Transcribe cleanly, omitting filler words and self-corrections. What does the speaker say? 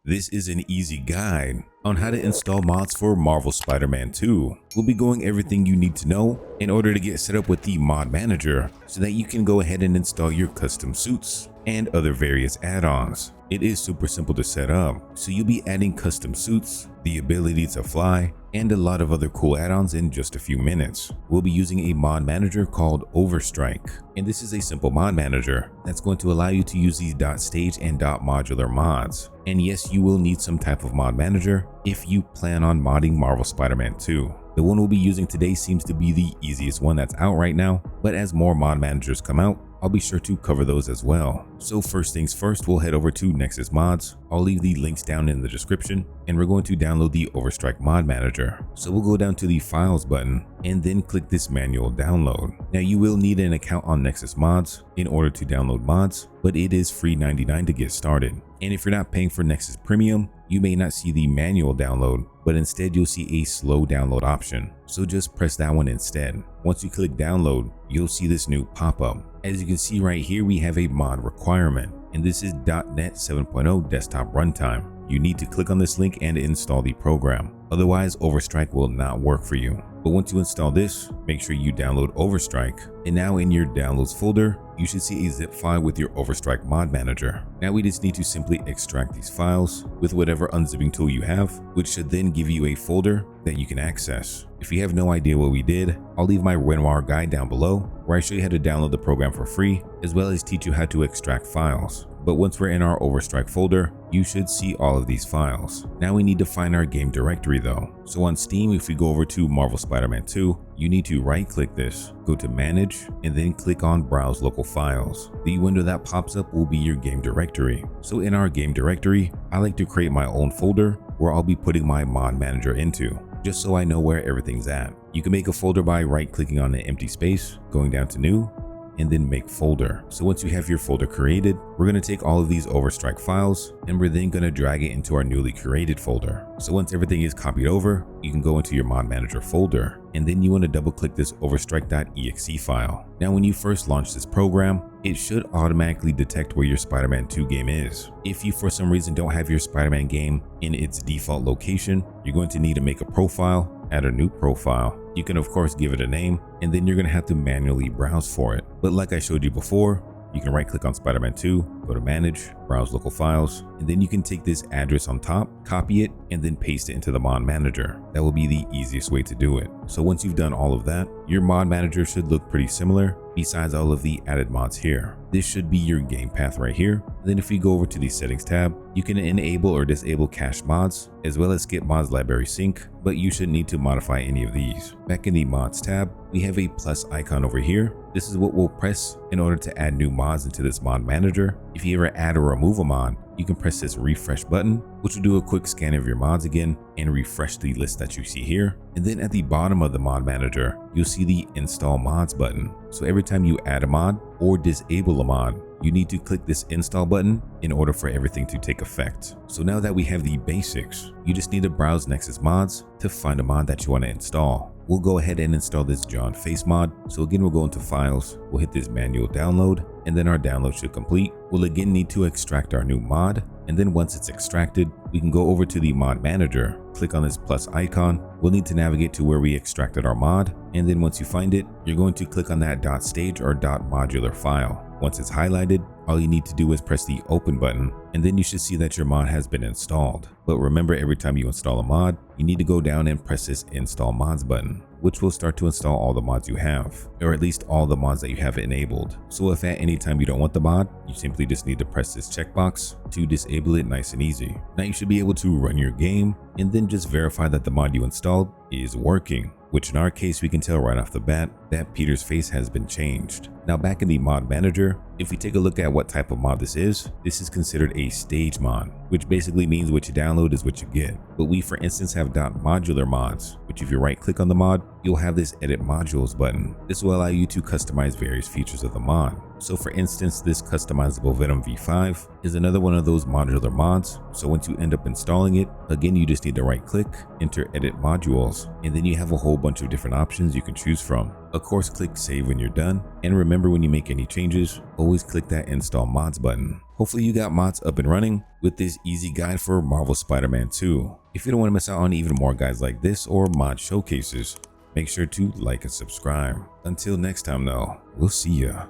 This is an easy guide on how to install mods for Marvel Spider-Man 2. We'll be going everything you need to know in order to get set up with the mod manager so that you can go ahead and install your custom suits and other various add-ons. It is super simple to set up, so you'll be adding custom suits, the ability to fly, and a lot of other cool add-ons in just a few minutes. We'll be using a mod manager called Overstrike, and this is a simple mod manager that's going to allow you to use these .stage and .modular mods. And yes, you will need some type of mod manager if you plan on modding Marvel Spider-Man 2. The one we'll be using today seems to be the easiest one that's out right now, but as more mod managers come out, I'll be sure to cover those as well. So first things first, we'll head over to Nexus Mods. I'll leave the links down in the description, and we're going to download the Overstrike mod manager. So we'll go down to the Files button and then click this manual download. Now you will need an account on Nexus Mods in order to download mods, but it is free $99 to get started. And if you're not paying for Nexus Premium, you may not see the manual download, but instead you'll see a slow download option. So just press that one instead. Once you click download, you'll see this new pop-up. As you can see right here, we have a mod requirement, and this is .NET 7.0 desktop runtime. You need to click on this link and install the program. Otherwise, Overstrike will not work for you. But once you install this, make sure you download Overstrike. And now in your downloads folder, you should see a zip file with your Overstrike mod manager. Now we just need to simply extract these files with whatever unzipping tool you have, which should then give you a folder that you can access. If you have no idea what we did, I'll leave my Renoir guide down below where I show you how to download the program for free, as well as teach you how to extract files. But once we're in our Overstrike folder, you should see all of these files. Now we need to find our game directory though. So on Steam, if we go over to Marvel Spider-Man 2, you need to right click this, go to Manage, and then click on Browse Local Files. The window that pops up will be your game directory. So in our game directory, I like to create my own folder where I'll be putting my mod manager into, just so I know where everything's at. You can make a folder by right clicking on an empty space, going down to New, and then make folder. So once you have your folder created, we're going to take all of these Overstrike files and we're then going to drag it into our newly created folder. So once everything is copied over, you can go into your mod manager folder, and then you want to double click this overstrike.exe file. Now when you first launch this program, it should automatically detect where your Spider-Man 2 game is. If you for some reason don't have your Spider-Man game in its default location, you're going to need to make a profile, add a new profile. You can of course give it a name, and then you're going to have to manually browse for it. But like I showed you before, you can right click on Spider-Man 2, go to Manage, Browse Local Files, and then you can take this address on top, copy it, and then paste it into the mod manager. That will be the easiest way to do it. So once you've done all of that, your mod manager should look pretty similar besides all of the added mods here. This should be your game path right here. Then if you go over to the settings tab, you can enable or disable cache mods, as well as skip mods library sync, but you shouldn't need to modify any of these. Back in the mods tab, we have a plus icon over here. This is what we'll press in order to add new mods into this mod manager. If you ever add or remove a mod, you can press this refresh button, which will do a quick scan of your mods again and refresh the list that you see here. And then at the bottom of the mod manager, you'll see the install mods button. So every time you add a mod or disable a mod, you need to click this install button in order for everything to take effect. So now that we have the basics, you just need to browse Nexus Mods to find a mod that you want to install. We'll go ahead and install this John Face mod. So again, we'll go into Files, we'll hit this manual download, and then our download should complete. We'll again need to extract our new mod, and then once it's extracted, we can go over to the mod manager, click on this plus icon. We'll need to navigate to where we extracted our mod, and then once you find it, you're going to click on that .stage or .modular file. Once it's highlighted, all you need to do is press the open button, and then you should see that your mod has been installed. But remember, every time you install a mod, you need to go down and press this install mods button, which will start to install all the mods you have, or at least all the mods that you have enabled. So if at any time you don't want the mod, you simply just need to press this checkbox to disable it nice and easy. Now you should be able to run your game and then just verify that the mod you installed is working, which in our case we can tell right off the bat that Peter's face has been changed. Now back in the mod manager, if we take a look at what type of mod this is considered a stage mod, which basically means what you download is what you get. But we for instance have .modular mods, which if you right click on the mod, you'll have this edit modules button. This will allow you to customize various features of the mod. So for instance, this customizable Venom V5 is another one of those modular mods. So once you end up installing it, again, you just need to right click, enter edit modules, and then you have a whole bunch of different options you can choose from. Of course, click save when you're done. And remember, when you make any changes, always click that install mods button. Hopefully you got mods up and running with this easy guide for Marvel Spider-Man 2. If you don't want to miss out on even more guides like this or mod showcases, make sure to like and subscribe. Until next time though, we'll see ya.